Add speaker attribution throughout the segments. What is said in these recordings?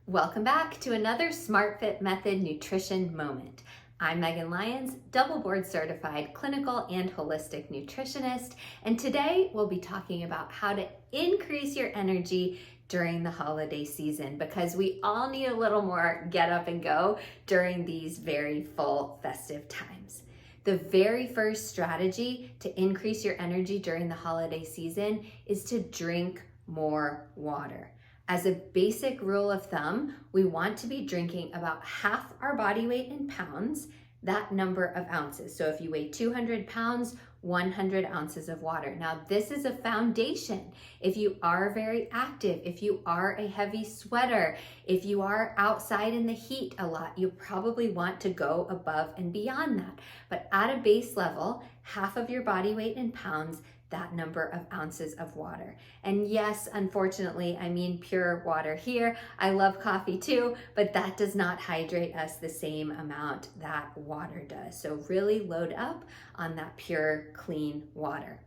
Speaker 1: Welcome back to another SmartFit Method nutrition moment. I'm Megan Lyons, double board certified clinical and holistic nutritionist, and today we'll be talking about how to increase your energy during the holiday season because we all need a little more get up and go during these very full festive times. The very first strategy to increase your energy during the holiday season is to drink more water. As a basic rule of thumb, we want to be drinking about half our body weight in pounds, that number of ounces. So if you weigh 200 pounds, 100 ounces of water. Now, this is a foundation. If you are very active, if you are a heavy sweater, if you are outside in the heat a lot, you probably want to go above and beyond that. But at a base level, half of your body weight in pounds, that number of ounces of water. And yes, unfortunately, I mean pure water here. I love coffee too, but that does not hydrate us the same amount that water does. So really load up on that pure, clean water.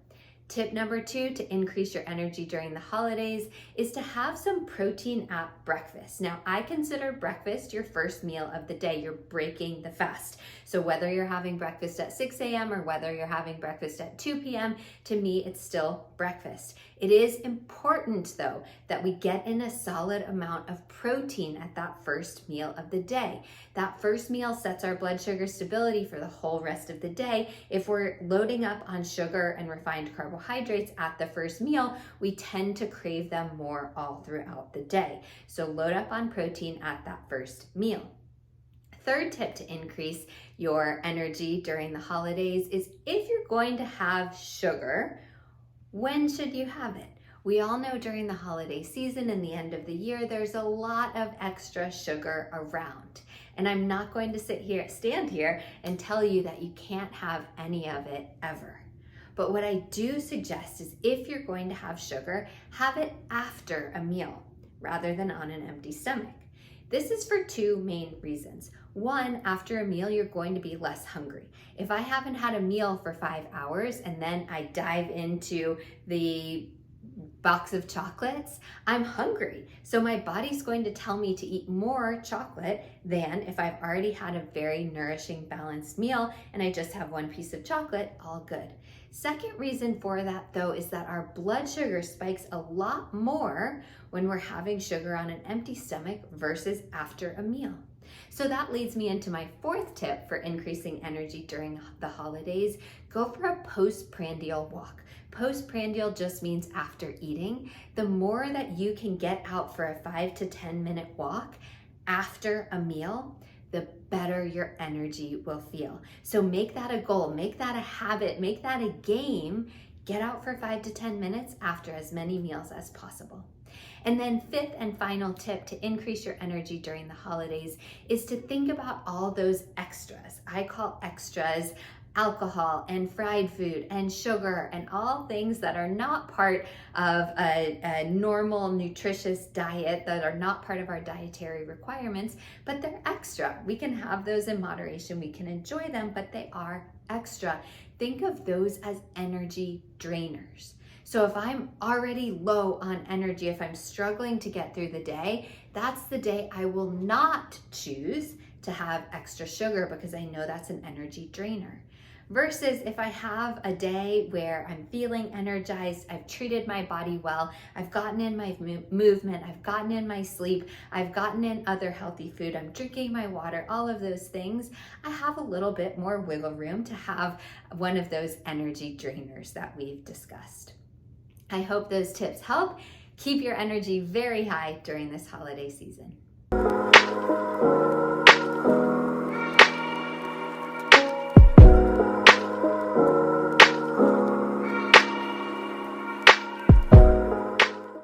Speaker 1: Tip number 2 to increase your energy during the holidays is to have some protein at breakfast. Now, I consider breakfast your first meal of the day. You're breaking the fast. So whether you're having breakfast at 6 a.m. or whether you're having breakfast at 2 p.m., to me, it's still breakfast. It is important, though, that we get in a solid amount of protein at that first meal of the day. That first meal sets our blood sugar stability for the whole rest of the day. If we're loading up on sugar and refined carbohydrates at the first meal, we tend to crave them more all throughout the day. So load up on protein at that first meal. Third tip to increase your energy during the holidays is if you're going to have sugar, when should you have it? We all know during the holiday season and the end of the year, there's a lot of extra sugar around. And I'm not going to stand here and tell you that you can't have any of it ever. But what I do suggest is if you're going to have sugar, have it after a meal rather than on an empty stomach. This is for two main reasons. One, after a meal, you're going to be less hungry. If I haven't had a meal for 5 hours and then I dive into the box of chocolates, I'm hungry. So my body's going to tell me to eat more chocolate than if I've already had a very nourishing, balanced meal and I just have one piece of chocolate, all good. Second reason for that, though, is that our blood sugar spikes a lot more when we're having sugar on an empty stomach versus after a meal. So that leads me into my fourth tip for increasing energy during the holidays. Go for a postprandial walk. Postprandial just means after eating. The more that you can get out for a 5 to 10 minute walk after a meal, the better your energy will feel. So make that a goal, make that a habit, make that a game. Get out for 5 to 10 minutes after as many meals as possible. And then fifth and final tip to increase your energy during the holidays is to think about all those extras. I call extras alcohol and fried food and sugar and all things that are not part of a normal nutritious diet, that are not part of our dietary requirements, but they're extra. We can have those in moderation, we can enjoy them, but they are extra. Think of those as energy drainers. So if I'm already low on energy, if I'm struggling to get through the day, that's the day I will not choose to have extra sugar because I know that's an energy drainer. Versus if I have a day where I'm feeling energized, I've treated my body well, I've gotten in my movement, I've gotten in my sleep, I've gotten in other healthy food, I'm drinking my water, all of those things, I have a little bit more wiggle room to have one of those energy drainers that we've discussed. I hope those tips help. Keep your energy very high during this holiday season.